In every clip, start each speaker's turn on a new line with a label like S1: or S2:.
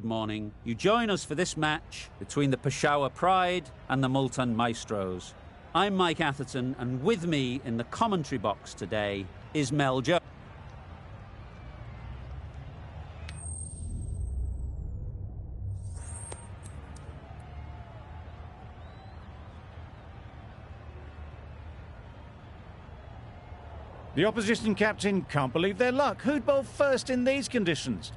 S1: Good morning. You join us for this match between the Peshawar Pride and the Multan Maestros. I'm Mike Atherton, and with me in the commentary box today is Mel Jones.
S2: The opposition captain can't believe their luck. Who'd bowl first in these conditions?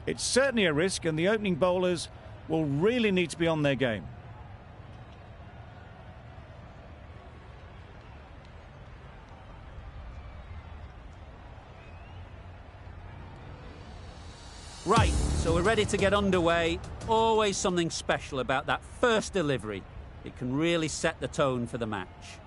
S2: It's certainly a risk, and the opening bowlers will really need to be on their game.
S1: Right, so we're ready to get underway. Always something special about that first delivery. It can really set the tone for the match.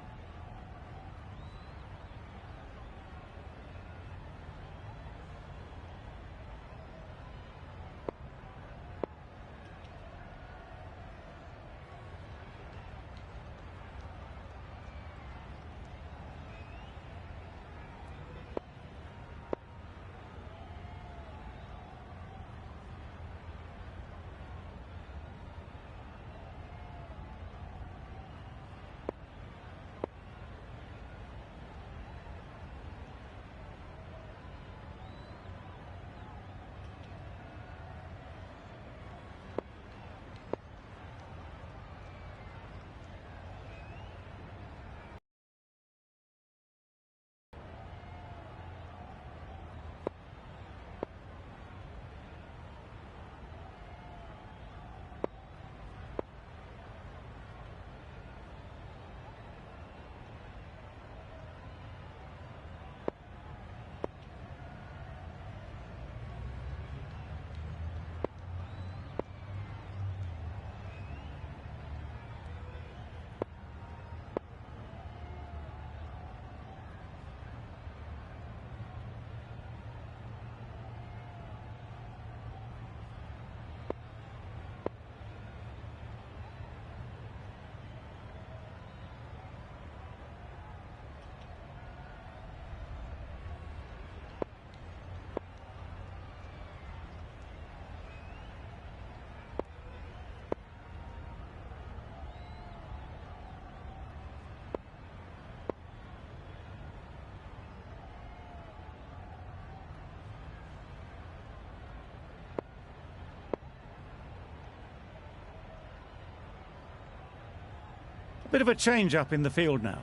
S2: Bit of a change up in the field now.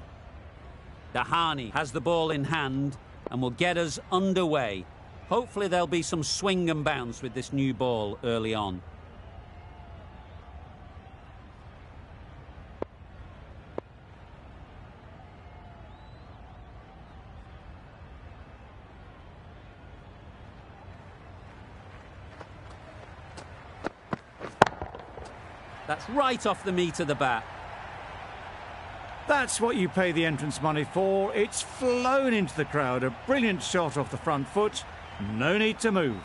S1: Dahani has the ball in hand and will get us underway. Hopefully there'll be some swing and bounce with this new ball early on. That's right off the meat of the bat.
S2: That's what you pay the entrance money for. It's flown into the crowd. A brilliant shot off the front foot. No need to move.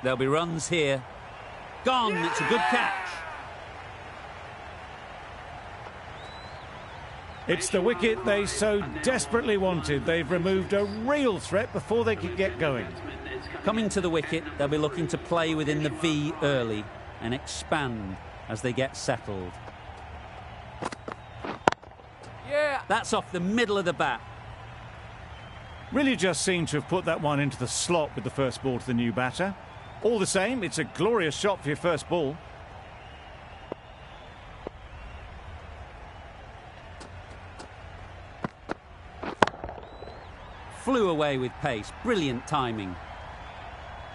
S1: There'll be runs here. Gone. It's a good catch.
S2: It's the wicket they so desperately wanted. They've removed a real threat before they could get going.
S1: Coming to the wicket, they'll be looking to play within the V early and expand as they get settled. Yeah, that's off the middle of the bat.
S2: Really just seemed to have put that one into the slot with the first ball to the new batter. All the same, it's a glorious shot for your first ball.
S1: Flew away with pace. Brilliant timing.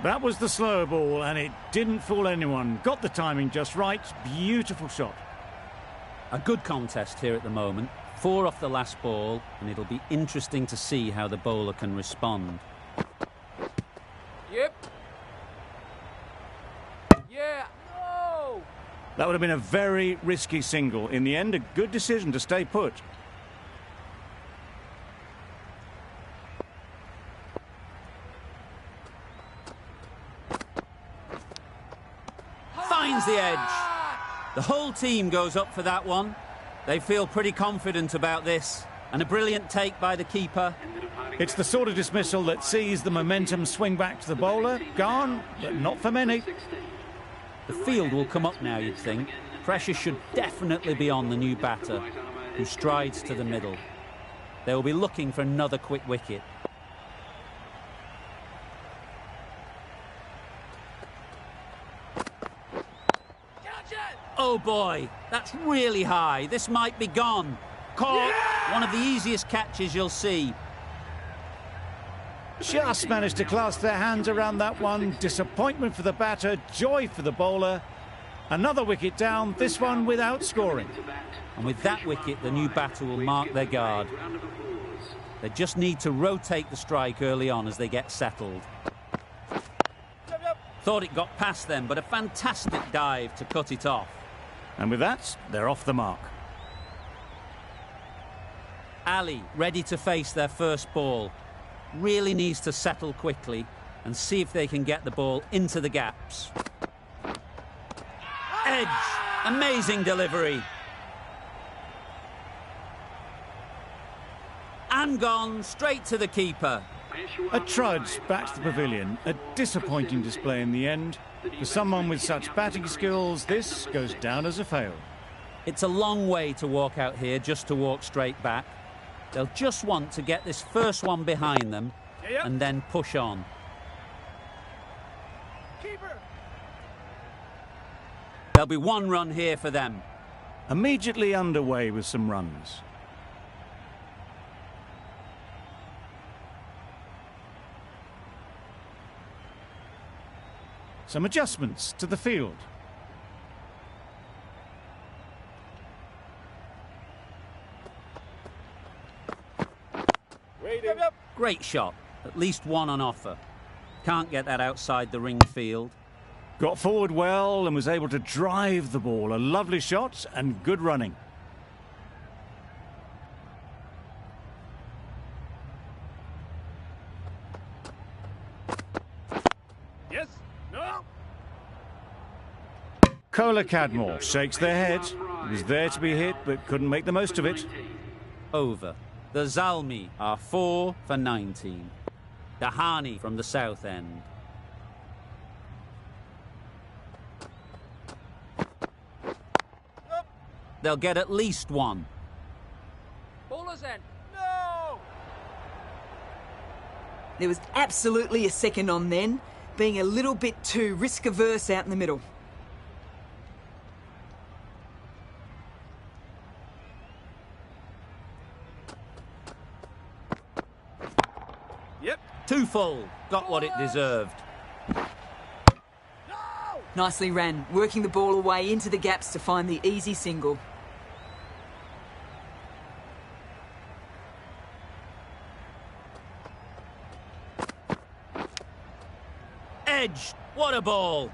S2: That was the slower ball, and it didn't fool anyone. Got the timing just right. Beautiful shot.
S1: A good contest here at the moment. 4 off the last ball, and it'll be interesting to see how the bowler can respond. Yep. Yeah. No.
S2: That would have been a very risky single. In the end, a good decision to stay put.
S1: Finds the edge. The whole team goes up for that one. They feel pretty confident about this. And a brilliant take by the keeper.
S2: It's the sort of dismissal that sees the momentum swing back to the bowler. Gone, but not for many.
S1: The field will come up now, you'd think. Pressure should definitely be on the new batter, who strides to the middle. They will be looking for another quick wicket. Oh boy, that's really high. This might be gone. Caught. Yeah! One of the easiest catches you'll see.
S2: Just managed to clasp their hands around that one. Disappointment for the batter, joy for the bowler. Another wicket down, this one without scoring.
S1: And with that wicket, the new batter will mark their guard. They just need to rotate the strike early on as they get settled. Thought it got past them, but a fantastic dive to cut it off.
S2: And with that, they're off the mark.
S1: Ali, ready to face their first ball. Really needs to settle quickly and see if they can get the ball into the gaps. Edge. Amazing delivery. And gone straight to the keeper.
S2: A trudge back to the pavilion. A disappointing display in the end. For someone with such batting skills, this goes down as a fail.
S1: It's a long way to walk out here just to walk straight back. They'll just want to get this first one behind them and then push on.
S3: Keeper.
S1: There'll be one run here for them.
S2: Immediately underway with some runs. Some adjustments to the field.
S1: Great shot. At least one on offer. Can't get that outside the ring field.
S2: Got forward well and was able to drive the ball. A lovely shot and good running.
S3: Yes. No.
S2: Kohler Cadmore shakes their head. He was there to be hit but couldn't make the most of it.
S1: Over. The Zalmi are 4 for 19. Dahani from the south end. They'll get at least one.
S3: Bowler's end. No!
S4: There was absolutely a second on then, being a little bit too risk-averse out in the middle.
S3: Yep.
S1: Too full. Got what it deserved.
S3: No!
S4: Nicely ran, working the ball away into the gaps to find the easy single.
S1: Edge. What a ball.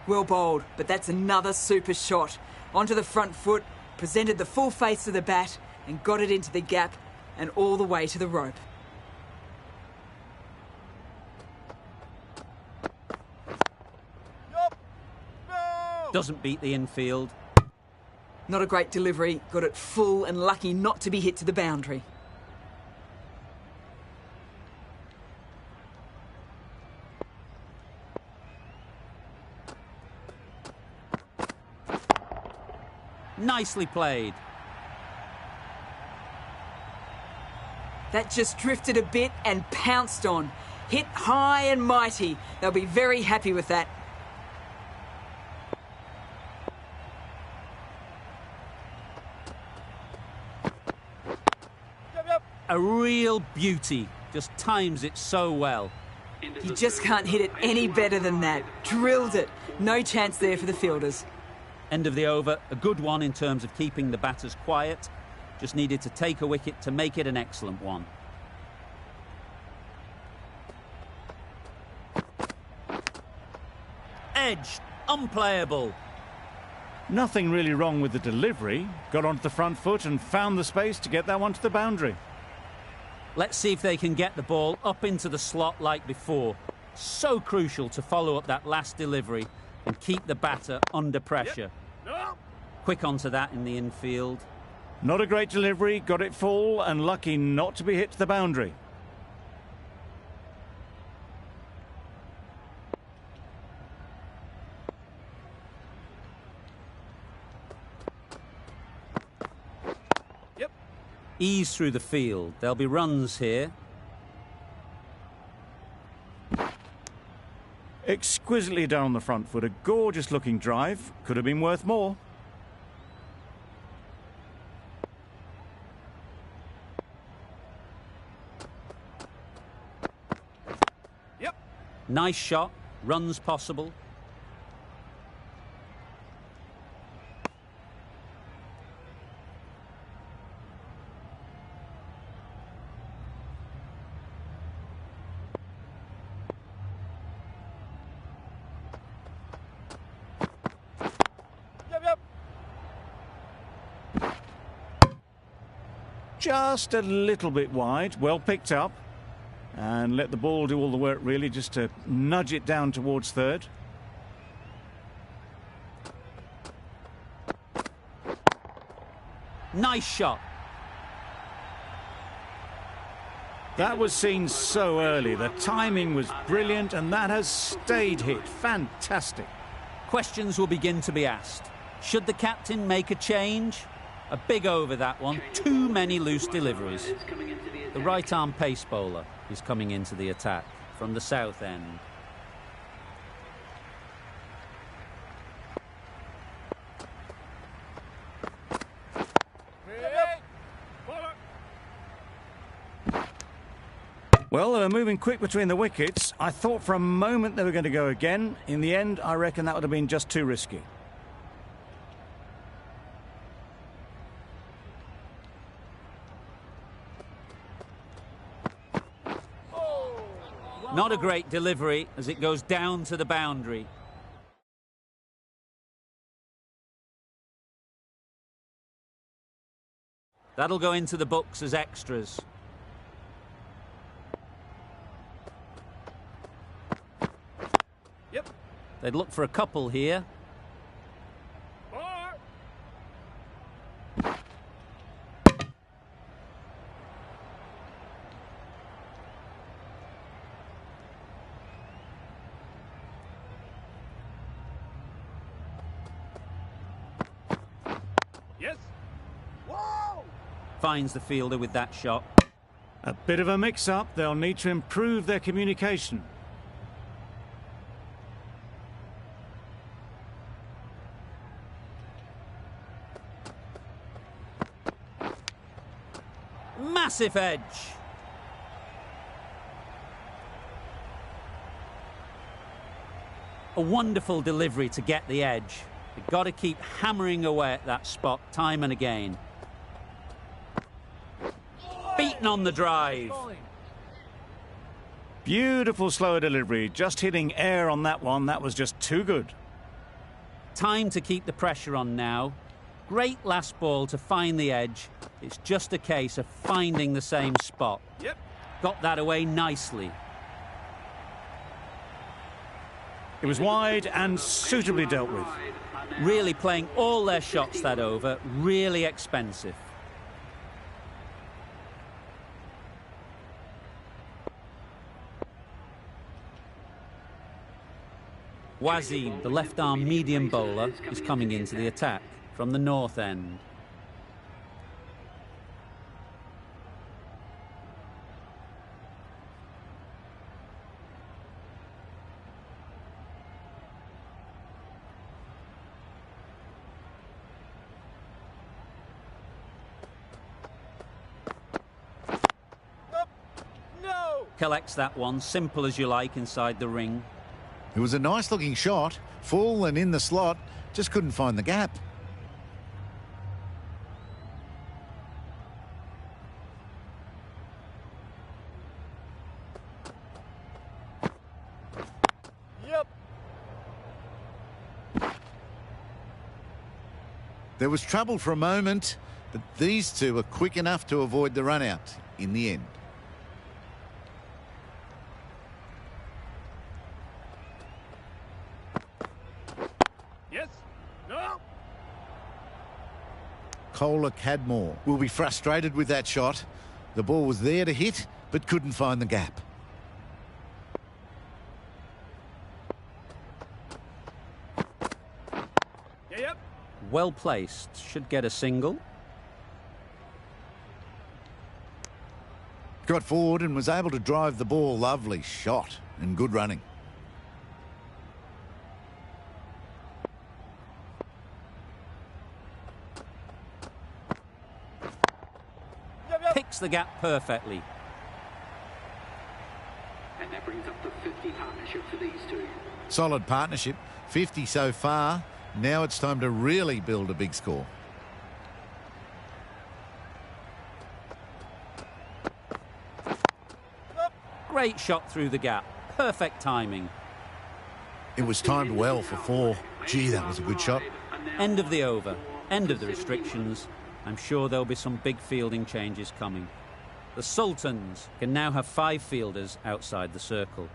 S4: Well bowled, but that's another super shot. Onto the front foot, presented the full face of the bat and got it into the gap and all the way to the rope.
S1: Doesn't beat the infield.
S4: Not a great delivery, got it full and lucky not to be hit to the boundary.
S1: Nicely played.
S4: That just drifted a bit and pounced on. Hit high and mighty. They'll be very happy with that.
S1: A real beauty. Just times it so well.
S4: You just can't hit it any better than that. Drilled it. No chance there for the fielders.
S1: End of the over. A good one in terms of keeping the batters quiet. Just needed to take a wicket to make it an excellent one. Edge. Unplayable.
S2: Nothing really wrong with the delivery. Got onto the front foot and found the space to get that one to the boundary.
S1: Let's see if they can get the ball up into the slot like before. So crucial to follow up that last delivery and keep the batter under pressure.
S3: No.
S1: Quick onto that in the infield.
S2: Not a great delivery, got it full and lucky not to be hit to the boundary.
S3: Yep.
S1: Ease through the field. There'll be runs here.
S2: Exquisitely down the front foot, a gorgeous looking drive. Could have been worth more.
S3: Yep.
S1: Nice shot. Runs possible.
S3: Yep.
S2: Just a little bit wide, well picked up. And let the ball do all the work really, just to nudge it down towards third.
S1: Nice shot.
S2: That was seen so early. The timing was brilliant and that has stayed hit. Fantastic.
S1: Questions will begin to be asked. Should the captain make a change? A big over, that one. Too many loose deliveries. The right-arm pace bowler is coming into the attack from the south end.
S2: Well, they were moving quick between the wickets. I thought for a moment they were going to go again. In the end, I reckon that would have been just too risky.
S1: Not a great delivery as it goes down to the boundary. That'll go into the books as extras.
S3: Yep.
S1: They'd look for a couple here.
S3: Bar. Yes. Whoa!
S1: Finds the fielder with that shot.
S2: A bit of a mix-up. They'll need to improve their communication.
S1: Massive edge. A wonderful delivery to get the edge. You've got to keep hammering away at that spot time and again. Beaten on the drive.
S2: Beautiful slower delivery. Just hitting air on that one. That was just too good.
S1: Time to keep the pressure on now. Great last ball to find the edge. It's just a case of finding the same spot.
S3: Yep.
S1: Got that away nicely.
S2: It was wide and suitably dealt with.
S1: Really playing all their shots that over. Really expensive. Wazim, the left-arm medium bowler, is coming into the attack from the north end.
S3: No!
S1: Collects that one, simple as you like, inside the ring.
S5: It was a nice looking shot, full and in the slot, just couldn't find the gap.
S3: Yep.
S5: There was trouble for a moment, but these two were quick enough to avoid the run out in the end.
S3: Yes. No.
S5: Kohler Cadmore will be frustrated with that shot. The ball was there to hit, but couldn't find the gap.
S3: Yep.
S1: Well placed, should get a single.
S5: Got forward and was able to drive the ball. Lovely shot and good running.
S1: Picks the gap perfectly.
S6: And that brings up the 50 partnership for these two.
S5: Solid partnership. 50 so far. Now it's time to really build a big score.
S1: Great shot through the gap. Perfect timing.
S5: It was timed well for 4. Gee, that was a good shot.
S1: End of the over. End of the restrictions. I'm sure there'll be some big fielding changes coming. The Sultans can now have 5 fielders outside the circle.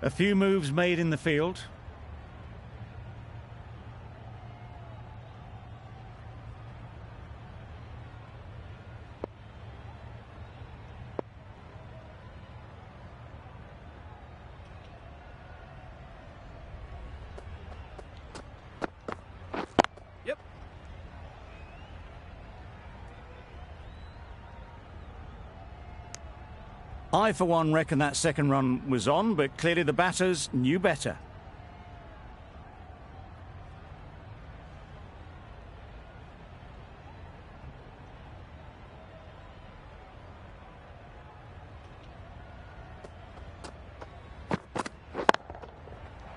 S2: A few moves made in the field.
S3: Yep.
S2: I, for one, reckon that second run was on, but clearly the batters knew better.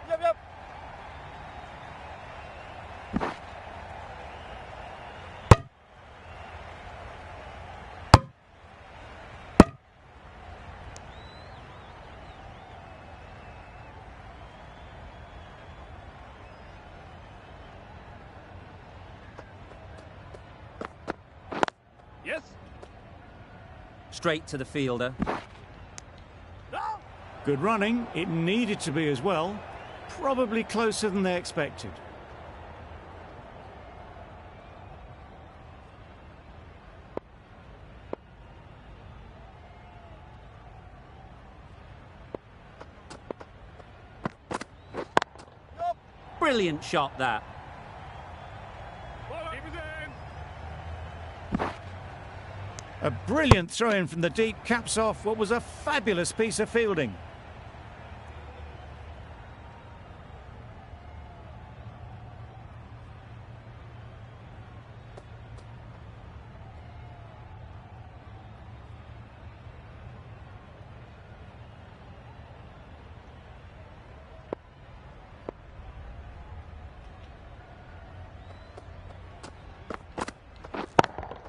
S3: Yep. Yes.
S1: Straight to the fielder.
S3: No.
S2: Good running. It needed to be as well. Probably closer than they expected.
S1: Brilliant shot, that.
S3: Keep it in.
S2: A brilliant throw-in from the deep caps off what was a fabulous piece of fielding.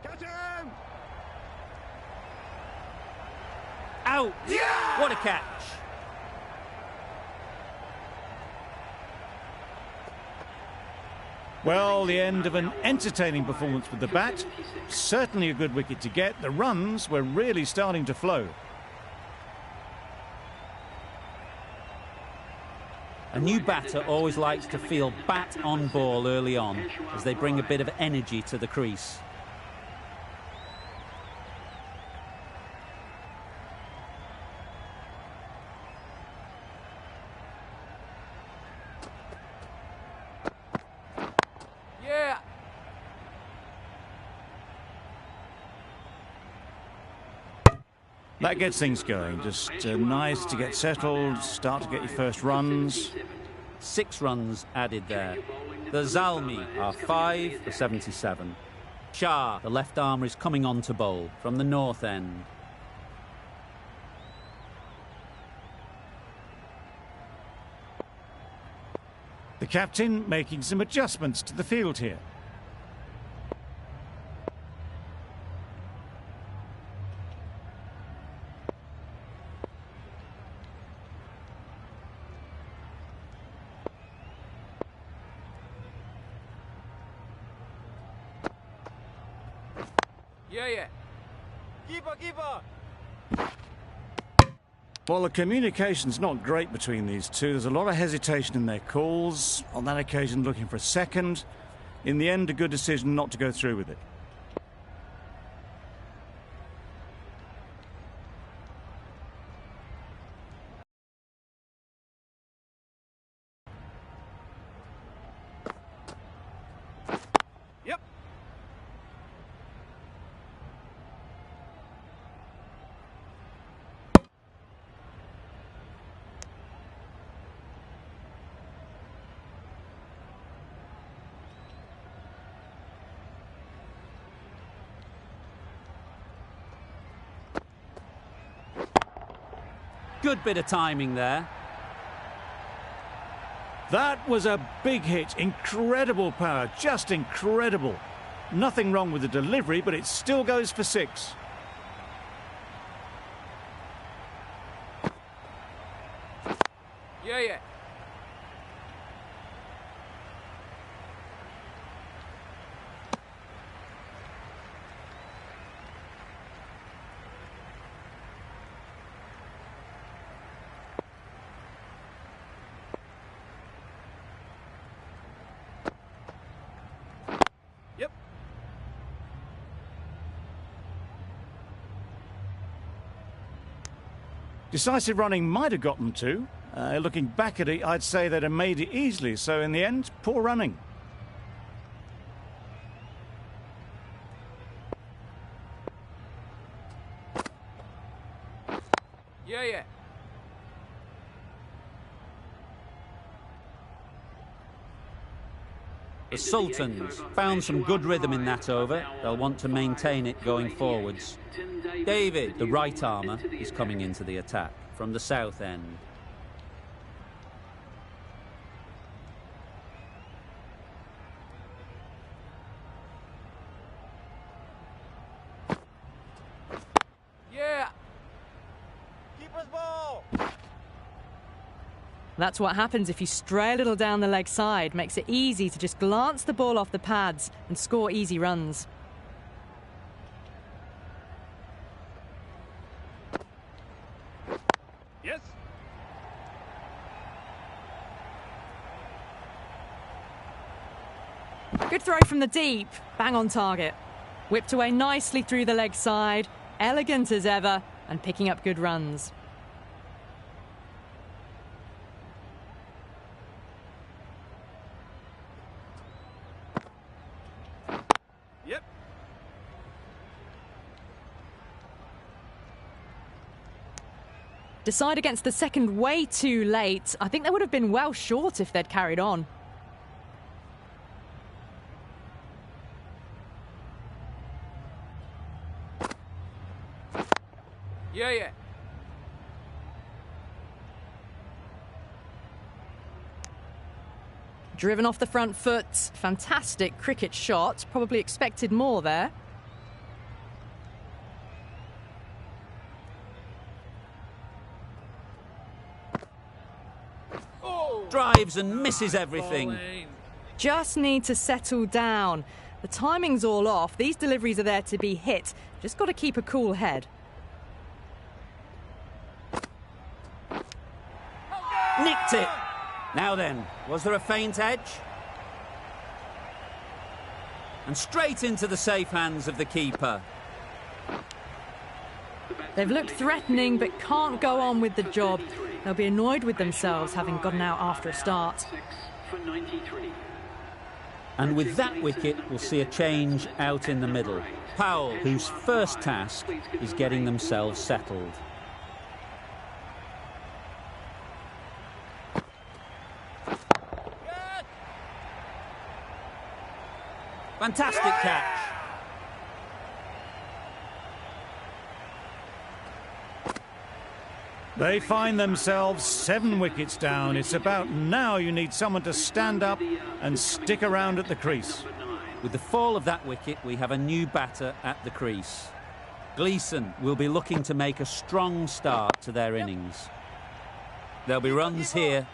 S3: Catch him.
S1: Out!
S3: Yeah!
S1: What a catch!
S2: Well, the end of an entertaining performance with the bat. Certainly a good wicket to get. The runs were really starting to flow.
S1: A new batter always likes to feel bat on ball early on, as they bring a bit of energy to the crease.
S3: Yeah.
S2: That gets things going. Just nice to get settled, start to get your first runs.
S1: 6 runs added there. The Zalmi are 5 for 77. Shah, the left armer, is coming on to bowl from the north end.
S2: The captain making some adjustments to the field here.
S3: Yeah.
S2: Well, the communication's not great between these two. There's a lot of hesitation in their calls. On that occasion, looking for a second. In the end, a good decision not to go through with it.
S3: Yep.
S1: Good bit of timing there.
S2: That was a big hit. Incredible power. Just incredible. Nothing wrong with the delivery, but it still goes for 6.
S3: Yeah. Yep.
S2: Decisive running might have got them to. Looking back at it, I'd say they'd have made it easily. So in the end, poor running.
S3: Yeah.
S1: The Sultans found some good rhythm in that over. They'll want to maintain it going forwards. David, the right armour, is coming into the attack from the south end.
S3: Yeah. Keeper's ball.
S7: That's what happens if you stray a little down the leg side. Makes it easy to just glance the ball off the pads and score easy runs.
S3: Yes.
S7: Good throw from the deep. Bang on target. Whipped away nicely through the leg side. Elegant as ever and picking up good runs.
S3: Yep.
S7: Decide against the second way too late. I think they would have been well short if they'd carried on.
S3: Yeah.
S7: Driven off the front foot. Fantastic cricket shot. Probably expected more there.
S3: Oh.
S1: Drives and misses everything.
S7: Just need to settle down. The timing's all off. These deliveries are there to be hit. Just got to keep a cool head.
S1: Nicked it. Now then, was there a feint edge? And straight into the safe hands of the keeper.
S7: They've looked threatening but can't go on with the job. They'll be annoyed with themselves having gotten out after a start.
S1: And with that wicket, we'll see a change out in the middle. Powell, whose first task is getting themselves settled. Fantastic catch.
S2: They find themselves 7 wickets down. It's about now you need someone to stand up and stick around at the crease.
S1: With the fall of that wicket, we have a new batter at the crease. Gleeson will be looking to make a strong start to their innings. There'll be runs here.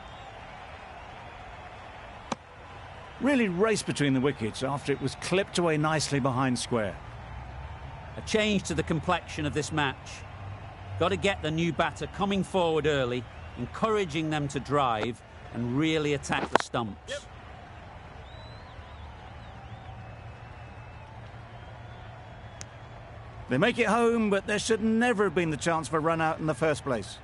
S2: Really race between the wickets after it was clipped away nicely behind square.
S1: A change to the complexion of this match. Got to get the new batter coming forward early, encouraging them to drive and really attack the stumps.
S3: Yep.
S2: They make it home, but there should never have been the chance for a run out in the first place.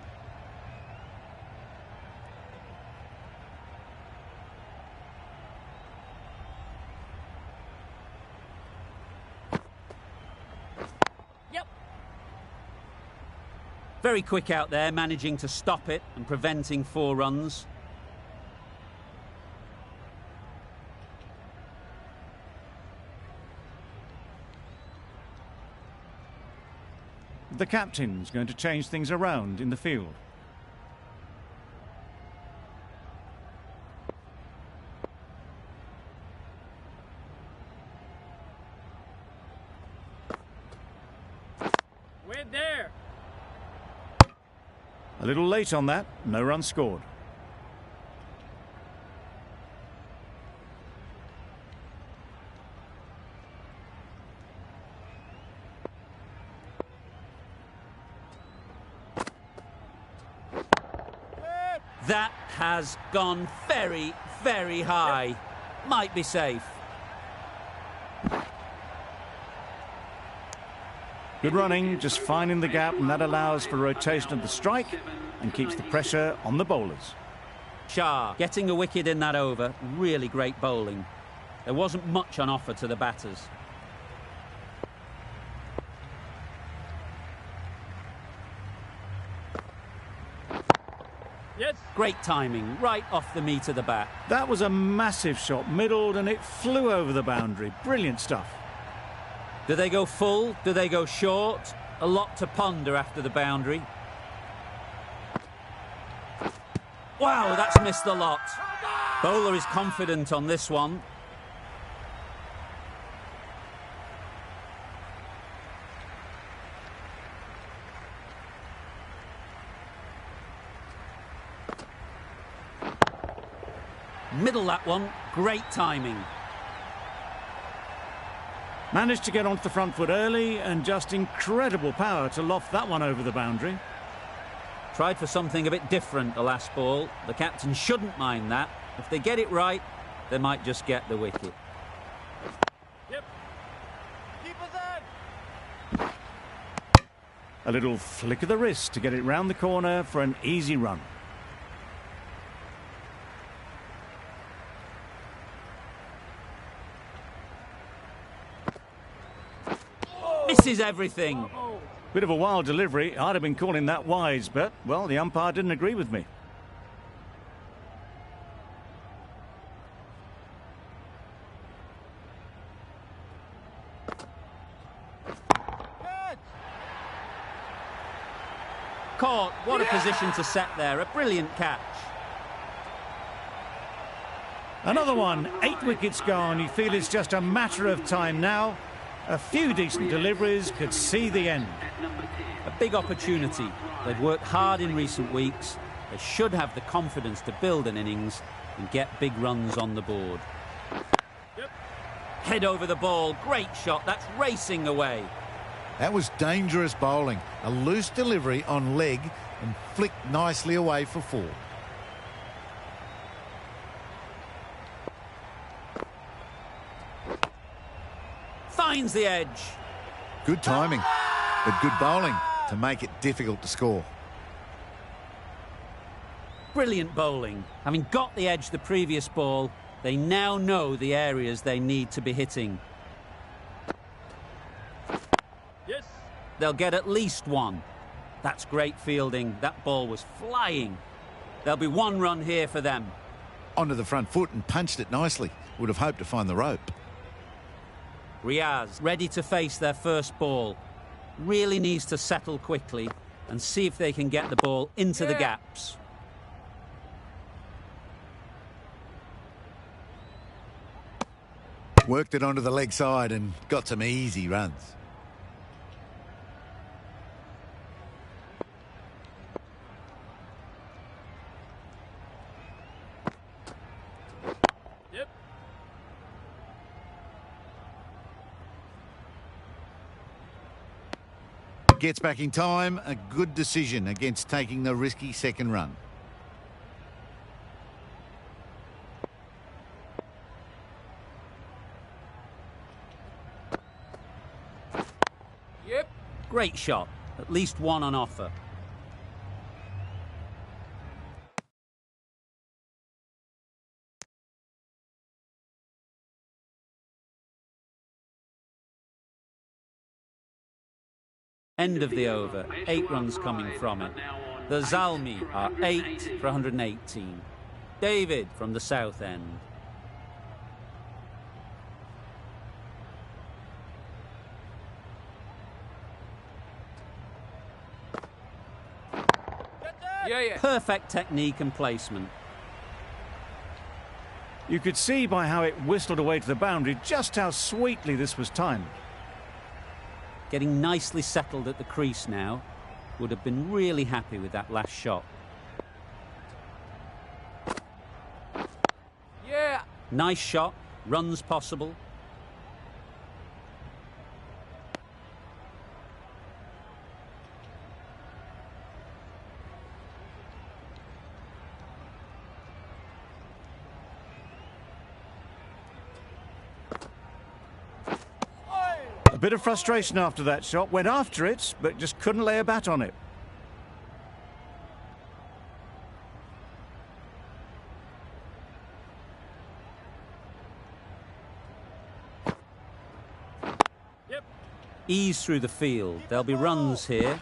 S7: Yep.
S1: Very quick out there, managing to stop it and preventing 4 runs.
S2: The captain's going to change things around in the field.
S3: We're there.
S2: A little late on that, no run scored.
S1: That has gone very, very high. Might be safe.
S2: Good running, just finding the gap, and that allows for rotation of the strike and keeps the pressure on the bowlers.
S1: Shah getting a wicket in that over. Really great bowling. There wasn't much on offer to the batters.
S3: Yes.
S1: Great timing, right off the meat of the bat.
S2: That was a massive shot, middled, and it flew over the boundary. Brilliant stuff.
S1: Do they go full? Do they go short? A lot to ponder after the boundary. Wow, that's missed the lot. Bowler is confident on this one. Middle that one, great timing.
S2: Managed to get onto the front foot early and just incredible power to loft that one over the boundary.
S1: Tried for something a bit different the last ball. The captain shouldn't mind that. If they get it right, they might just get the wicket.
S3: Yep. Keep us in.
S2: A little flick of the wrist to get it round the corner for an easy run.
S1: Misses everything.
S2: Bit of a wild delivery. I'd have been calling that wise, but, well, the umpire didn't agree with me.
S1: Caught. What a position to set there. A brilliant catch.
S2: Another one. 8 wickets gone. You feel it's just a matter of time now. A few decent deliveries could see the end.
S1: A big opportunity. They've worked hard in recent weeks. They should have the confidence to build an innings and get big runs on the board.
S3: Yep.
S1: Head over the ball. Great shot. That's racing away.
S5: That was dangerous bowling. A loose delivery on leg and flicked nicely away for 4.
S1: Finds the edge.
S5: Good timing, but good bowling to make it difficult to score.
S1: Brilliant bowling. Having got the edge the previous ball, they now know the areas they need to be hitting.
S3: Yes.
S1: They'll get at least 1. That's great fielding. That ball was flying. There'll be 1 run here for them.
S5: Onto the front foot and punched it nicely. Would have hoped to find the rope.
S1: Riaz ready to face their first ball. Really needs to settle quickly and see if they can get the ball into the gaps.
S5: Worked it onto the leg side and got some easy runs.
S3: Yep.
S5: gets back in time. A good decision against taking the risky second run.
S3: Yep.
S1: Great shot. At least one on offer. End of the over. 8 runs coming from it. The Zalmi are 8 for 118. David from the south end.
S3: Yeah.
S1: Perfect technique and placement.
S2: You could see by how it whistled away to the boundary just how sweetly this was timed.
S1: Getting nicely settled at the crease now. Would have been really happy with that last shot.
S3: Yeah.
S1: Nice shot. Runs possible.
S2: A bit of frustration after that shot. Went after it, but just couldn't lay a bat on it.
S3: Yep.
S1: Ease through the field. There'll be runs here.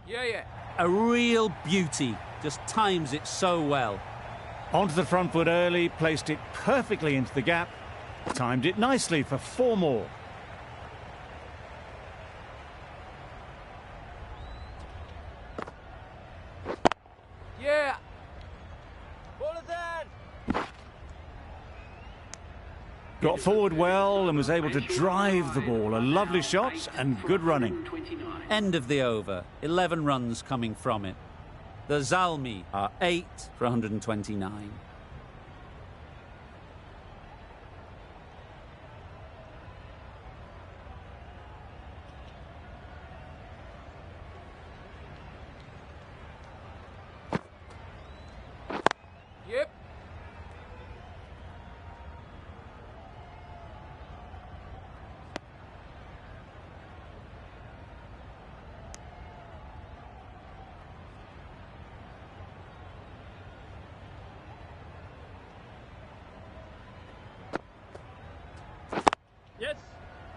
S3: Yeah.
S1: A real beauty. Just times it so well.
S2: Onto the front foot early, placed it perfectly into the gap. Timed it nicely for 4 more.
S3: Yeah. Ball is in.
S2: Got forward well and was able to drive the ball. A lovely shot and good running.
S1: End of the over. 11 runs coming from it. The Zalmi are 8 for 129.
S3: Yep. Yes.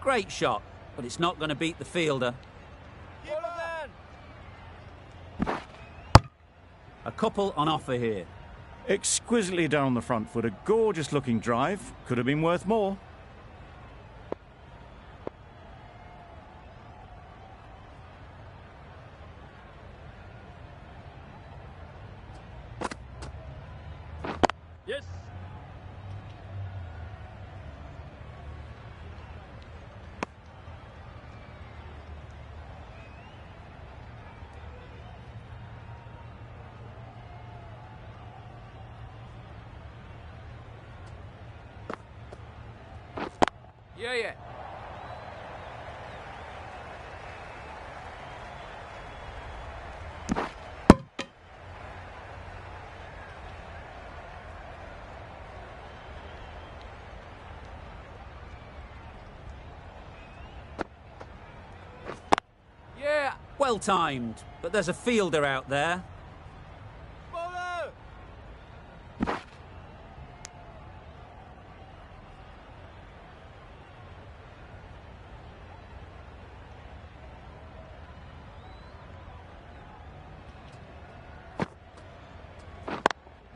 S1: Great shot, but it's not going to beat the fielder.
S3: Ball is in.
S1: A couple on offer here.
S2: Exquisitely down the front foot. A gorgeous looking drive. Could have been worth more.
S3: Yes. Yeah. Yeah.
S1: Well timed, but there's a fielder out there.
S3: Bowler.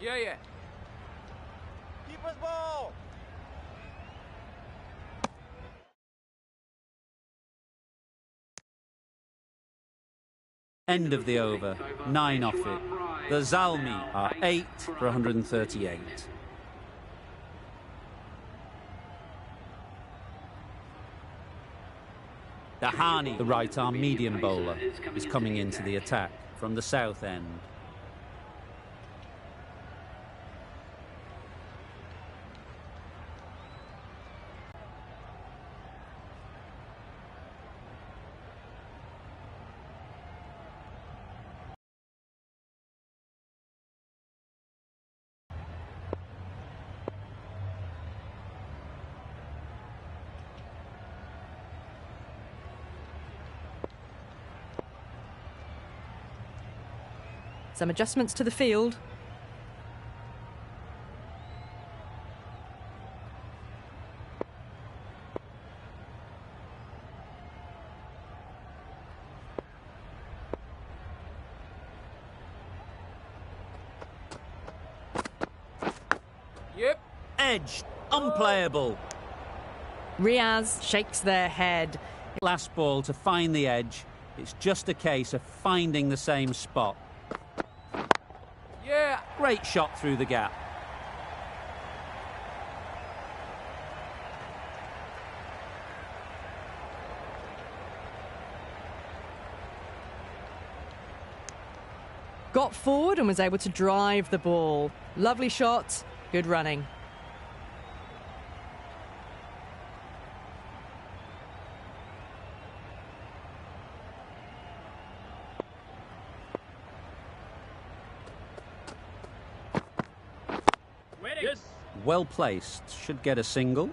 S3: Yeah. Keeper's ball.
S1: End of the over, 9 off it. The Zalmi are 8 for 138. Dahani, the right-arm medium bowler, is coming into the attack from the south end.
S7: Some adjustments to the field.
S3: Yep.
S1: Edge, unplayable.
S7: Riaz shakes their head.
S1: Last ball to find the edge. It's just a case of finding the same spot.
S3: Yeah.
S1: Great shot through the gap.
S7: Got forward and was able to drive the ball. Lovely shot, good running.
S3: Yes.
S1: Well placed, should get a single.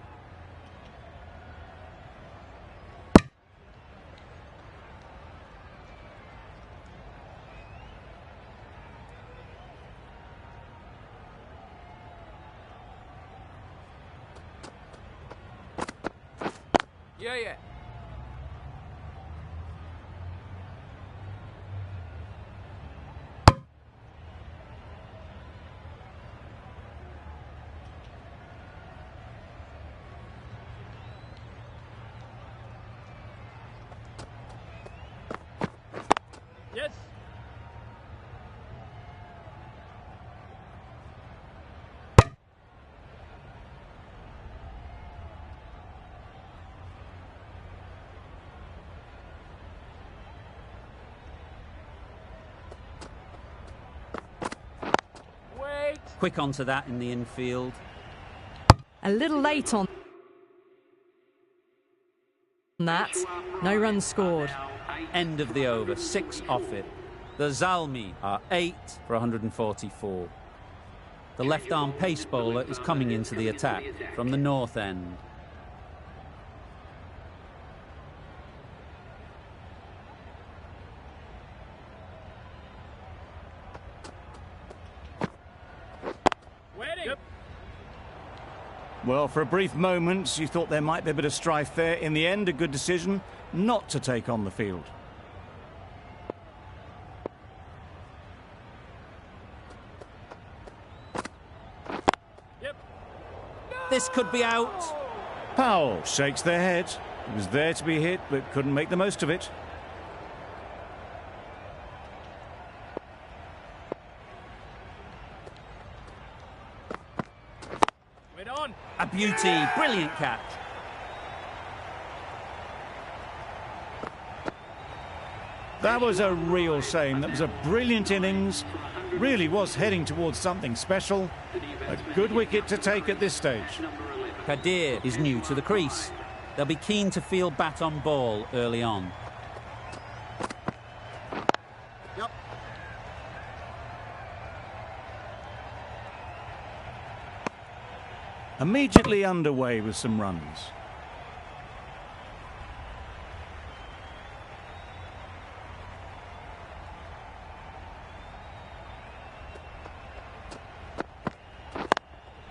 S3: Yeah. Yes. Wait.
S1: Quick onto that in the infield.
S7: A little late on that. No runs scored.
S1: End of the over, 6 off it. The Zalmi are 8 for 144. The left-arm pace bowler is coming into the attack from the north end.
S3: Yep.
S2: Well, for a brief moment, you thought there might be a bit of strife there. In the end, a good decision not to take on the field.
S3: Yep.
S1: This could be out.
S2: Powell shakes their head. It was there to be hit, but couldn't make the most of it.
S3: Wait on.
S1: A beauty, brilliant catch.
S2: That was a real shame. That was a brilliant innings. Really was heading towards something special. A good wicket to take at this stage.
S1: Kadir is new to the crease. They'll be keen to field bat on ball early on.
S5: Yep.
S2: Immediately underway with some runs.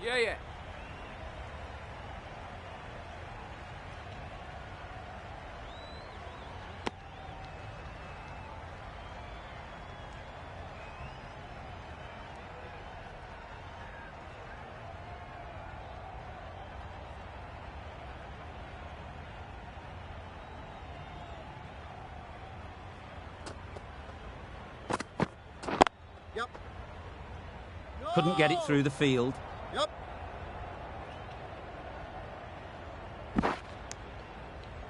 S3: Yeah.
S1: Couldn't get it through the field.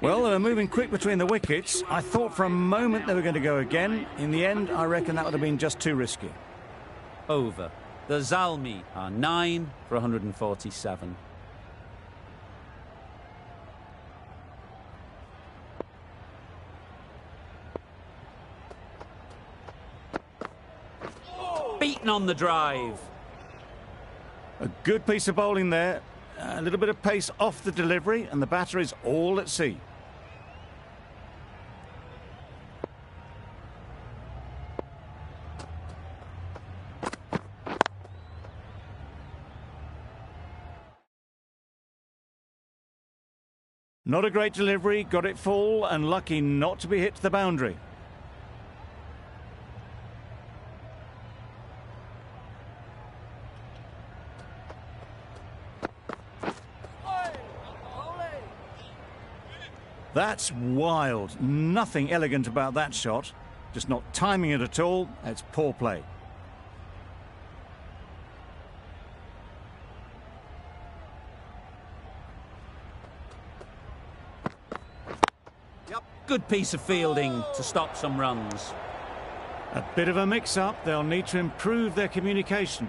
S2: Well, they were moving quick between the wickets. I thought for a moment they were going to go again. In the end, I reckon that would have been just too risky.
S1: Over. The Zalmi are 9 for 147. Beaten on the drive.
S2: A good piece of bowling there. A little bit of pace off the delivery, and the batter is all at sea. Not a great delivery, got it full, and lucky not to be hit to the boundary. That's wild. Nothing elegant about that shot. Just not timing it at all. It's poor play.
S1: Good piece of fielding to stop some runs.
S2: A bit of a mix-up. They'll need to improve their communication.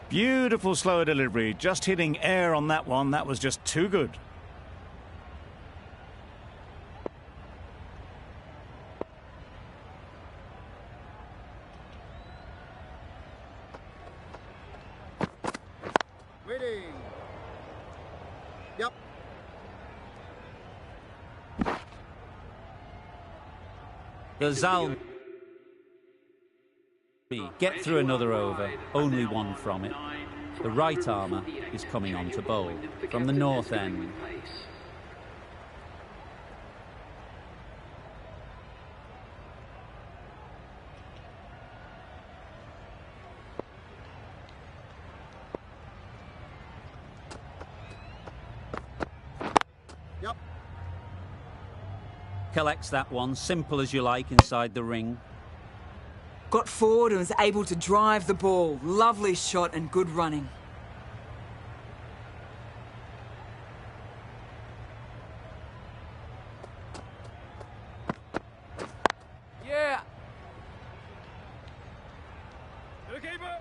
S2: Beautiful slower delivery. Just hitting air on that one. That was just too good.
S1: The Zalmi get through another over, only one from it. The right armour is coming on to bowl from the north end. Collects that one, simple as you like, inside the ring.
S4: Got forward and was able to drive the ball. Lovely shot and good running.
S3: Yeah. To the keeper.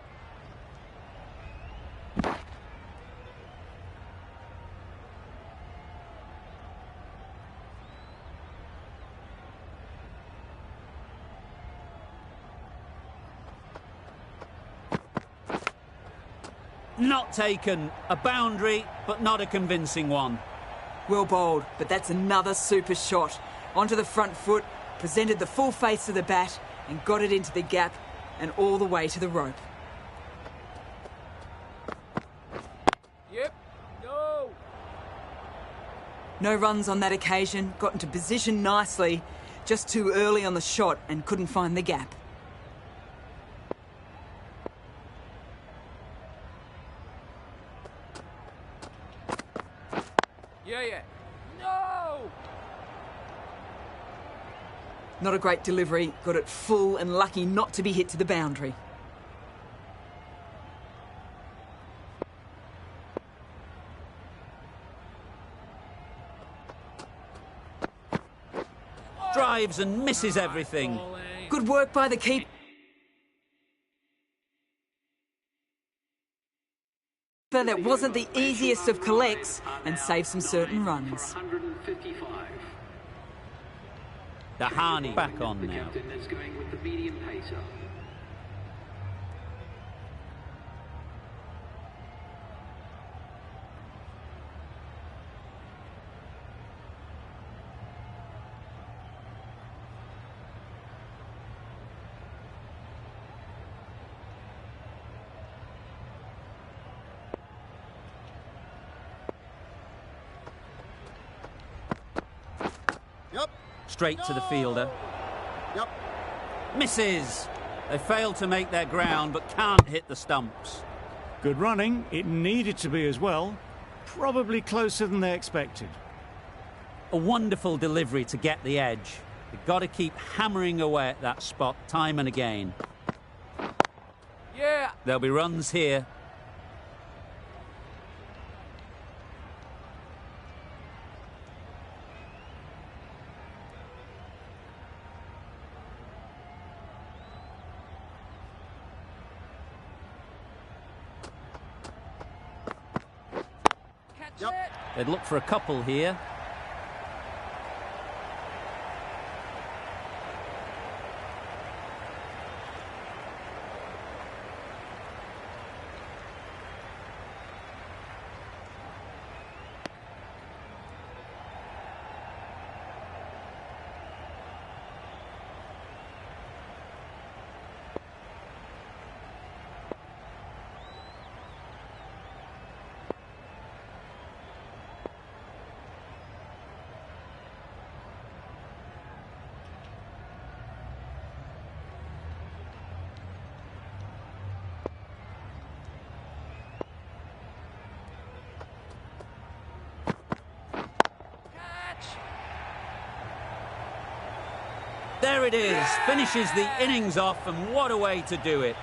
S1: Not taken. A boundary, but not a convincing one.
S4: Well bowled, but that's another super shot. Onto the front foot, presented the full face of the bat and got it into the gap and all the way to the rope.
S3: Yep. No.
S4: No runs on that occasion, got into position nicely, just too early on the shot and couldn't find the gap.
S3: Yeah. No!
S4: Not a great delivery, got it full and lucky not to be hit to the boundary.
S1: Drives and misses everything.
S4: Good work by the keeper. That wasn't the easiest of collects and saved some certain runs.
S6: 155.
S1: Dahani back on
S6: The
S1: now.
S6: captain is going with the medium pacer.
S1: Straight to the fielder. Misses. They failed to make their ground, but can't hit the stumps.
S2: Good running. It needed to be as well. Probably closer than they expected.
S1: A wonderful delivery to get the edge. They've got to keep hammering away at that spot time and again.
S3: Yeah.
S1: There'll be runs here.
S3: Catch it.
S1: They'd look for a couple here. There it is, finishes the innings off, and what a way to do it.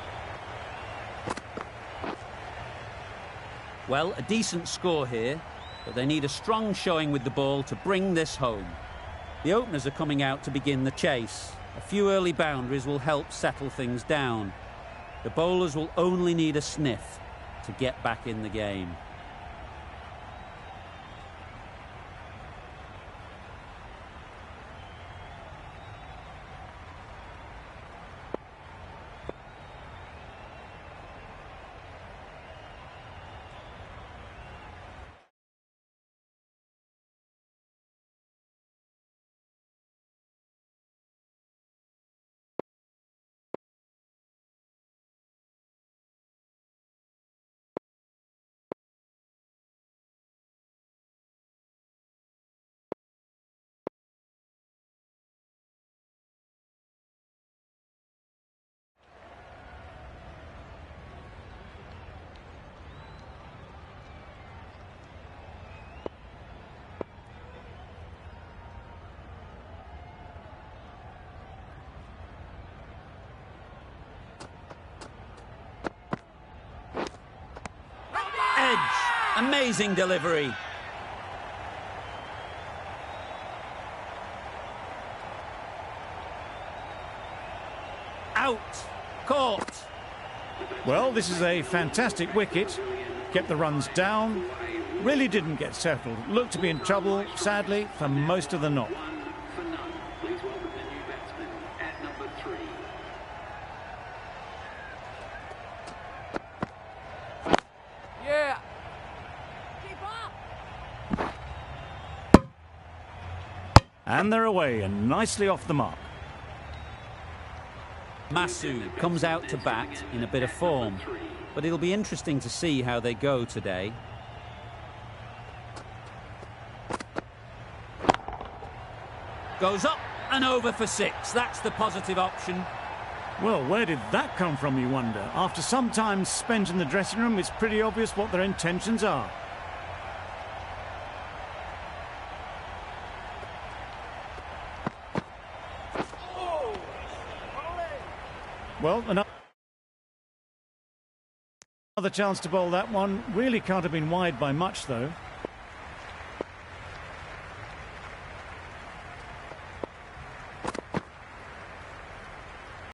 S1: Well, a decent score here, but they need a strong showing with the ball to bring this home. The openers are coming out to begin the chase. A few early boundaries will help settle things down. The bowlers will only need a sniff to get back in the game. Amazing delivery. Out. Caught.
S2: Well, this is a fantastic wicket. Kept the runs down. Really didn't get settled. Looked to be in trouble, sadly, for most of the knock.
S6: For none. Please welcome the new batsman at number 3.
S3: Yeah.
S2: And they're away and nicely off the mark.
S1: Masood comes out to bat in a bit of form, but it'll be interesting to see how they go today. Goes up and over for 6. That's the positive option.
S2: Well, where did that come from, you wonder? After some time spent in the dressing room, it's pretty obvious what their intentions are. Well, another chance to bowl that one. Really can't have been wide by much, though.